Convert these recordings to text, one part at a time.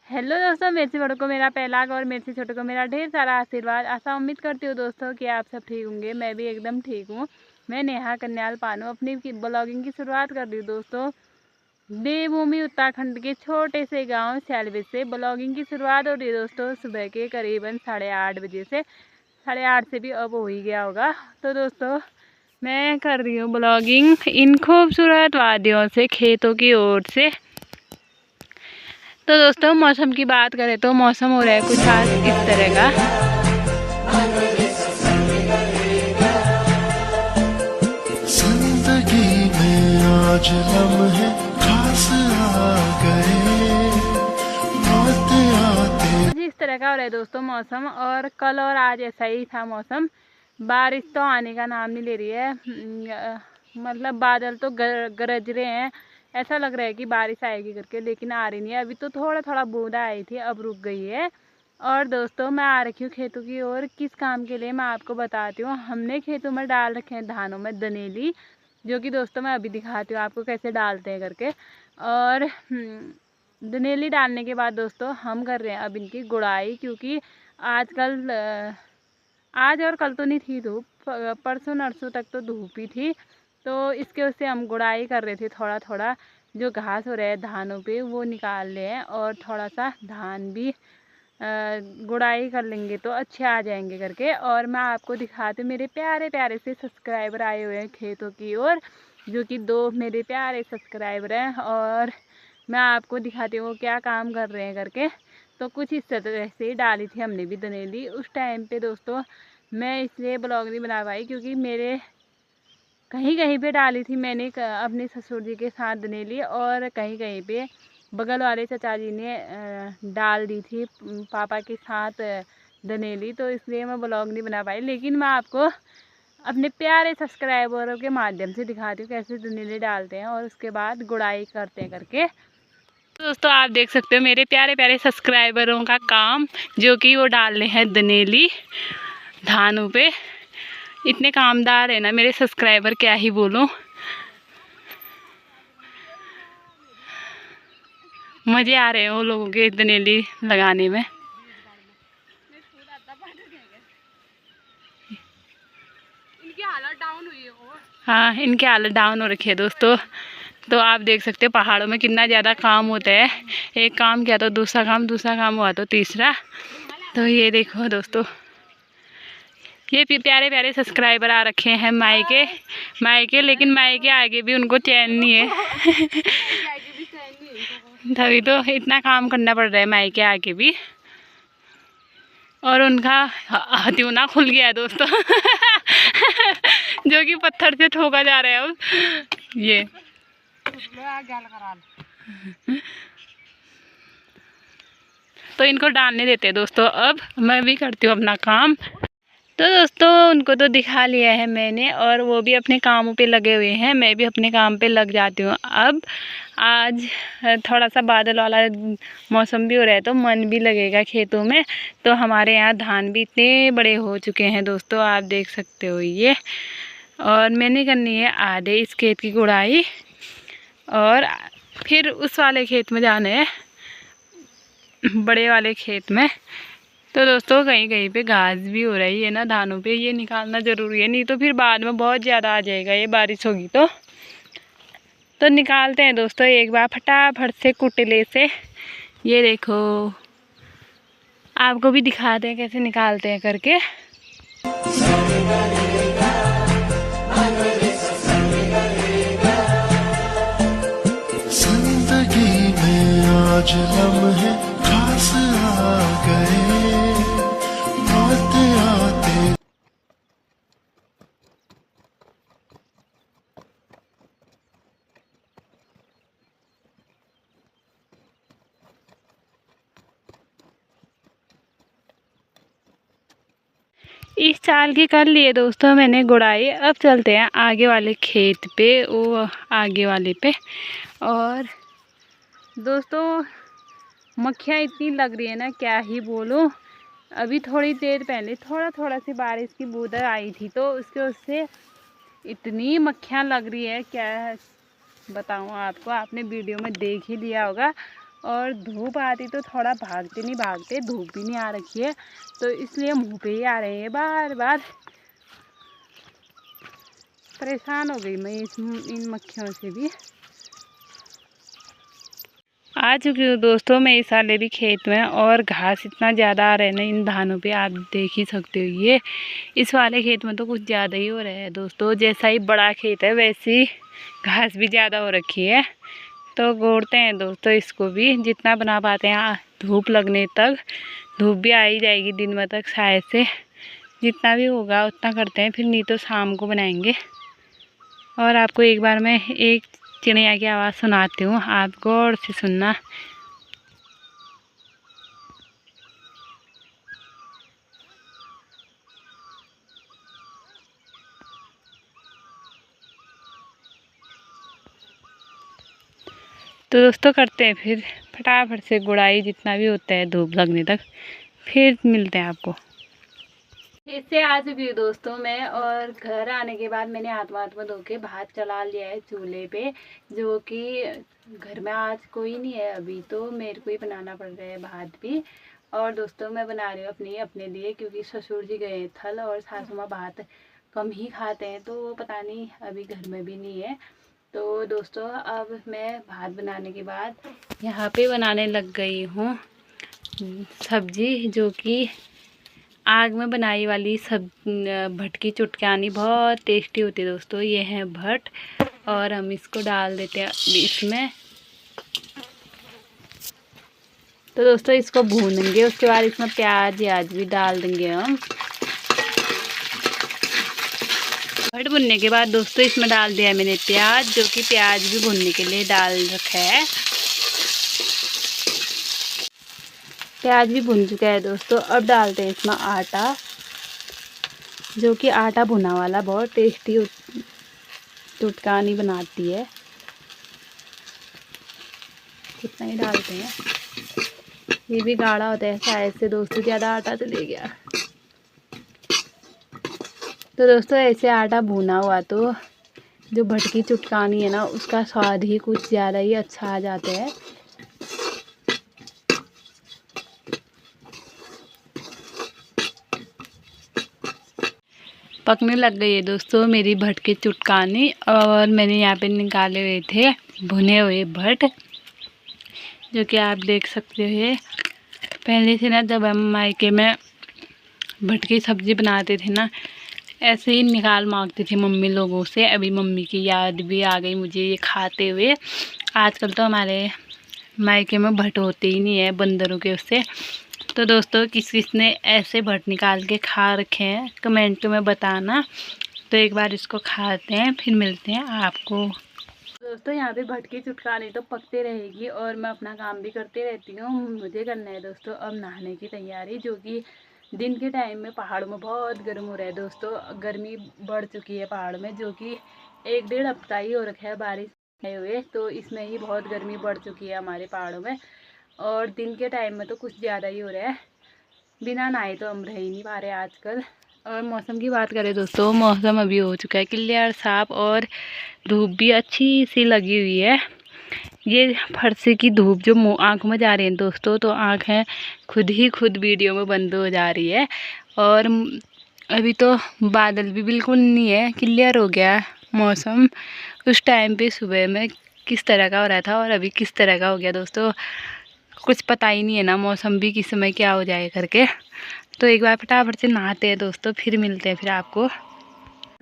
Hello दोस्तों, मेरे से बड़ों को मेरा पहला और मेरे से छोटों को मेरा ढेर सारा आशीर्वाद। आशा उम्मीद करती हूँ दोस्तों कि आप सब ठीक होंगे। मैं भी एकदम ठीक हूँ। मैं नेहा कन्याल पानू अपनी ब्लॉगिंग की शुरुआत कर रही हूँ दोस्तों। देवभूमि उत्तराखंड के छोटे से गांव सैलवे से ब्लॉगिंग की शुरुआत हो रही है दोस्तों। सुबह के करीबन 8:30 बजे से, 8:30 से भी अब हो ही गया होगा। तो दोस्तों मैं कर रही हूँ ब्लॉगिंग इन खूबसूरत वादियों से, खेतों की ओर से। तो दोस्तों मौसम की बात करें तो मौसम हो रहा है कुछ आज इस तरह का। जिंदगी में आज लम्हे खास आ गए, आते आते इस तरह का हो रहा है दोस्तों मौसम। और कल और आज ऐसा ही था मौसम। बारिश तो आने का नाम नहीं ले रही है। मतलब बादल तो गरज रहे हैं, ऐसा लग रहा है कि बारिश आएगी करके, लेकिन आ रही नहीं है। अभी तो थोड़ा थोड़ा बूंदा आई थी, अब रुक गई है। और दोस्तों मैं आ रखी हूँ खेतों की ओर। किस काम के लिए मैं आपको बताती हूँ। हमने खेतों में डाल रखे हैं धानों में दनेली, जो कि दोस्तों मैं अभी दिखाती हूँ आपको कैसे डालते हैं करके। और दनेली डालने के बाद दोस्तों हम कर रहे हैं अब इनकी गुड़ाई, क्योंकि आजकल आज और कल तो नहीं थी धूप, परसों नरसों तक तो धूप ही थी। तो इसके उससे हम गुड़ाई कर रहे थे। थोड़ा थोड़ा जो घास हो रहा है धानों पे वो निकाल रहे हैं, और थोड़ा सा धान भी गुड़ाई कर लेंगे तो अच्छे आ जाएंगे करके। और मैं आपको दिखाती हूँ, मेरे प्यारे प्यारे से सब्सक्राइबर आए हुए हैं खेतों की ओर, जो कि 2 मेरे प्यारे सब्सक्राइबर हैं। और मैं आपको दिखाती हूँ वो क्या काम कर रहे हैं करके। तो कुछ इस तरह से ही डाली थी हमने भी दनेली उस टाइम पे दोस्तों। मैं इसलिए ब्लॉग नहीं बना पाई क्योंकि मेरे कहीं कहीं पे डाली थी मैंने अपने ससुर जी के साथ दनेली, और कहीं कहीं पे बगल वाले चाचा जी ने डाल दी थी पापा के साथ दनेली। तो इसलिए मैं ब्लॉग नहीं बना पाई, लेकिन मैं आपको अपने प्यारे सब्सक्राइबरों के माध्यम से दिखाती हूँ कैसे दनेली डालते हैं और उसके बाद गुड़ाई करते हैं करके। तो दोस्तों आप देख सकते हो मेरे प्यारे प्यारे सब्सक्राइबरों का काम, जो कि वो डाल रहे हैं दनेली धानों पे। इतने कामदार है ना मेरे सब्सक्राइबर, क्या ही बोलूं। मज़े आ रहे हैं वो लोगों के दनेली लगाने में। इनकी हालत डाउन हुई है। हाँ, इनकी हालत डाउन हो रखी है दोस्तों। तो आप देख सकते हो पहाड़ों में कितना ज़्यादा काम होता है। एक काम किया तो दूसरा काम हुआ तो तीसरा। तो ये देखो दोस्तों, ये प्यारे प्यारे सब्सक्राइबर आ रखे हैं मायके, लेकिन मायके आगे भी उनको चैन नहीं है। तभी तो इतना काम करना पड़ रहा है मायके आगे भी। और उनका हथौड़ा खुल गया है दोस्तों। जो कि पत्थर से ठोका जा रहा है अब ये। तो इनको डालने देते हैं दोस्तों। अब मैं भी करती हूँ अपना काम। तो दोस्तों उनको तो दिखा लिया है मैंने, और वो भी अपने कामों पे लगे हुए हैं। मैं भी अपने काम पे लग जाती हूँ। अब आज थोड़ा सा बादल वाला मौसम भी हो रहा है तो मन भी लगेगा खेतों में। तो हमारे यहाँ धान भी इतने बड़े हो चुके हैं दोस्तों, आप देख सकते हो ये। और मैंने करनी है आधे इस खेत की गुड़ाई, और फिर उस वाले खेत में जाना है, बड़े वाले खेत में। तो दोस्तों कहीं कहीं पे घास भी हो रही है ना धानों पे, ये निकालना ज़रूरी है, नहीं तो फिर बाद में बहुत ज़्यादा आ जाएगा ये बारिश होगी तो निकालते हैं दोस्तों एक बार फटाफट से कुटले से। ये देखो आपको भी दिखाते हैं कैसे निकालते हैं करके। जिंदगी में आज लम्हे खास आ गए, आते आते इस साल की कर लिए दोस्तों मैंने गुड़ाई। अब चलते हैं आगे वाले खेत पे, वो आगे वाले पे। और दोस्तों मक्खियाँ इतनी लग रही है ना, क्या ही बोलूँ। अभी थोड़ी देर पहले थोड़ा सी बारिश की बूंद आई थी, तो उससे इतनी मक्खियाँ लग रही है, क्या बताऊँ आपको। आपने वीडियो में देख ही लिया होगा। और धूप आती तो थोड़ा भागते नहीं भागते, धूप भी नहीं आ रखी है तो इसलिए मुंह पे ही आ रहे हैं बार बार। परेशान हो गई मैं इन मक्खियों से भी। आ चुकी हूँ दोस्तों मैं इस वाले भी खेत में, और घास इतना ज़्यादा आ रहा है ना इन धानों पे, आप देख ही सकते हो। ये इस वाले खेत में तो कुछ ज़्यादा ही हो रहा है दोस्तों। जैसा ही बड़ा खेत है वैसी घास भी ज़्यादा हो रखी है, तो गोड़ते हैं दोस्तों इसको भी जितना बना पाते हैं। धूप लगने तक, धूप भी आ ही जाएगी दिन में तक शायद से, जितना भी होगा उतना करते हैं, फिर नहीं तो शाम को बनाएंगे। और आपको एक बार मैं एक चिड़िया की आवाज़ सुनाती हूँ, आप गौर से सुनना। तो दोस्तों करते हैं फिर फटाफट से गुड़ाई जितना भी होता है धूप लगने तक, फिर मिलते हैं आपको। इससे आ चुकी हूँ दोस्तों मैं, और घर आने के बाद मैंने हाथ में धो के भात चला लिया है चूल्हे पे, जो कि घर में आज कोई नहीं है अभी, तो मेरे को ही बनाना पड़ रहा है भात भी। और दोस्तों मैं बना रही हूँ अपने लिए, क्योंकि ससुर जी गए थल और सासू माँ भात कम ही खाते हैं, तो वो पता नहीं अभी घर में भी नहीं है। तो दोस्तों अब मैं भात बनाने के बाद यहाँ पे बनाने लग गई हूँ सब्जी, जो कि आग में बनाई वाली सब भट की चुटकानी बहुत टेस्टी होती है दोस्तों। ये है भट, और हम इसको डाल देते हैं इसमें। तो दोस्तों इसको भूनेंगे, उसके बाद इसमें प्याज भी डाल देंगे हम। भट भुनने के बाद दोस्तों इसमें डाल दिया मैंने प्याज, जो कि प्याज भी भुनने के लिए डाल रखा है। प्याज भी भुन चुका है दोस्तों। अब डालते हैं इसमें आटा, जो कि आटा भुना वाला बहुत टेस्टी चुटकानी बनाती है। कितना ही डालते हैं, ये भी गाढ़ा होता है शायद से दोस्तों, ज़्यादा आटा चले गया। तो दोस्तों ऐसे आटा भुना हुआ तो जो भटकी चुटकानी है ना, उसका स्वाद ही कुछ ज़्यादा ही अच्छा आ जाता है। पकने लग गई है दोस्तों मेरी भट की चुटकानी, और मैंने यहाँ पे निकाले हुए थे भुने हुए भट, जो कि आप देख सकते हो। पहले से ना जब हम मायके में भट की सब्ज़ी बनाते थे ना, ऐसे ही निकाल मांगती थी मम्मी लोगों से। अभी मम्मी की याद भी आ गई मुझे ये खाते हुए। आजकल तो हमारे मायके में भट होते ही नहीं है बंदरों के उससे। तो दोस्तों किस किस ने ऐसे भट निकाल के खा रखे हैं कमेंट में बताना। तो एक बार इसको खाते हैं, फिर मिलते हैं आपको। दोस्तों यहाँ पे भट की चुटकानी तो पकते रहेगी, और मैं अपना काम भी करते रहती हूँ। मुझे करना है दोस्तों अब नहाने की तैयारी, जो कि दिन के टाइम में पहाड़ों में बहुत गर्म हो रहा है दोस्तों। गर्मी बढ़ चुकी है पहाड़ में, जो कि 1-1.5 हफ्ता ही हो रखा है बारिश हुए, तो इसमें ही बहुत गर्मी बढ़ चुकी है हमारे पहाड़ों में। और दिन के टाइम में तो कुछ ज़्यादा ही हो रहा है, बिना नहाए तो हम रह ही नहीं पा रहे आजकल। और मौसम की बात करें दोस्तों, मौसम अभी हो चुका है क्लियर साफ, और धूप भी अच्छी सी लगी हुई है। ये फरसे की धूप जो आँखों में जा रही है दोस्तों, तो आँखें खुद वीडियो में बंद हो जा रही है। और अभी तो बादल भी बिल्कुल नहीं है, क्लियर हो गया मौसम। उस टाइम पे सुबह में किस तरह का हो रहा था और अभी किस तरह का हो गया दोस्तों, कुछ पता ही नहीं है ना मौसम भी किस समय क्या हो जाए करके। तो एक बार फटाफट से नहाते हैं दोस्तों, फिर मिलते हैं फिर आपको।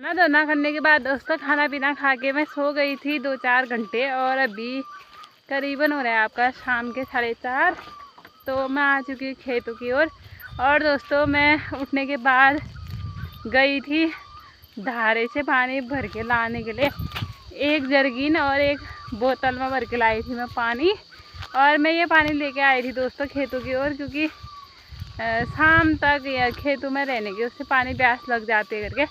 ना धोना करने के बाद दोस्तों खाना पीना खा के मैं सो गई थी 2-4 घंटे, और अभी करीबन हो रहा है आपका शाम के 4:30। तो मैं आ चुकी हूँ खेतों की ओर। और दोस्तों मैं उठने के बाद गई थी धारे से पानी भर के लाने के लिए। एक जर्गिन और एक बोतल में भर के लाई थी मैं पानी, और मैं ये पानी लेके आई थी दोस्तों खेतों की ओर, क्योंकि शाम तक या खेतों में रहने के उससे पानी प्यास लग जाते करके।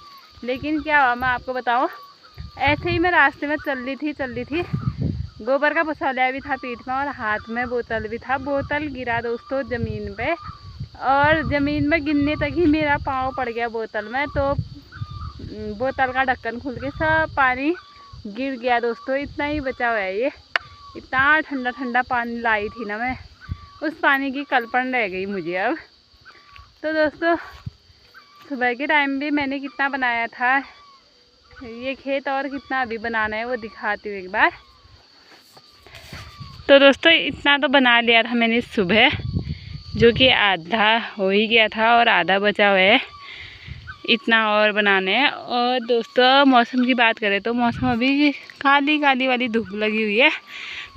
लेकिन क्या हुआ मैं आपको बताऊं, ऐसे ही मैं रास्ते में चल रही थी। गोबर का पसौलिया भी था पीठ में, और हाथ में बोतल भी था। बोतल गिरा दोस्तों ज़मीन पे, और ज़मीन में गिरने तक ही मेरा पाँव पड़ गया बोतल में। तो बोतल का ढक्कन खुल के सब पानी गिर गया दोस्तों। इतना ही बचा हुआ है ये, इतना ठंडा ठंडा पानी लाई थी ना मैं, उस पानी की कल्पना रह गई मुझे अब। तो दोस्तों सुबह के टाइम भी मैंने कितना बनाया था ये खेत, और कितना अभी बनाना है वो दिखाती हूँ एक बार। तो दोस्तों इतना तो बना लिया था मैंने सुबह, जो कि आधा हो ही गया था और आधा बचा हुआ है, इतना और बनाने हैं। और दोस्तों मौसम की बात करें तो मौसम अभी काली काली वाली धूप लगी हुई है,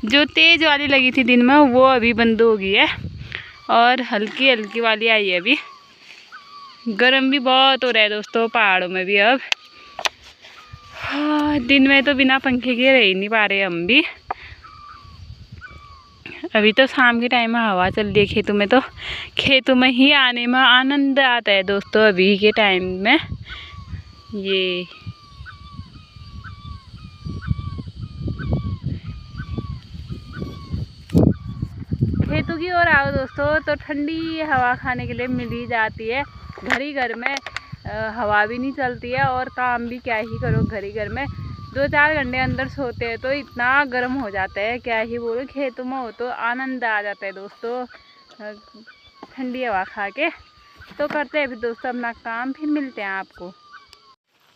जो तेज़ वाली लगी थी दिन में वो अभी बंद हो गई है और हल्की हल्की वाली आई है अभी। गर्म भी बहुत हो रहा है दोस्तों पहाड़ों में भी अब। हाँ, दिन में तो बिना पंखे के रह ही नहीं पा रहे हम भी। अभी तो शाम के टाइम में हवा चल रही है खेतों में, तो खेतों में ही आने में आनंद आता है दोस्तों अभी के टाइम में। ये खेतों की ओर आओ दोस्तों तो ठंडी हवा खाने के लिए मिल ही जाती है। घर ही घर में हवा भी नहीं चलती है और काम भी क्या ही करो घर ही घर में। 2-4 घंटे अंदर सोते हैं तो इतना गर्म हो जाता है क्या ही बोलो। खेतों में हो तो आनंद आ जाता है दोस्तों ठंडी हवा खा के। तो करते हैं फिर दोस्तों अपना काम, फिर मिलते हैं आपको।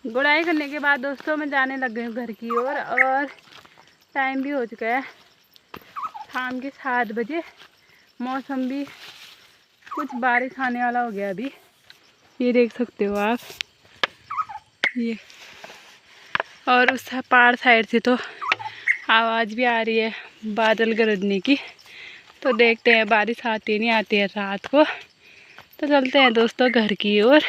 गुड़ाई करने के बाद दोस्तों मैं जाने लग गई हूँ घर की ओर और टाइम भी हो चुका है शाम के 7 बजे। मौसम भी कुछ बारिश आने वाला हो गया अभी, ये देख सकते हो आप ये। और उस पहाड़ साइड से तो आवाज़ भी आ रही है बादल गरजने की। तो देखते हैं बारिश आती नहीं आती है रात को। तो चलते हैं दोस्तों घर की ओर।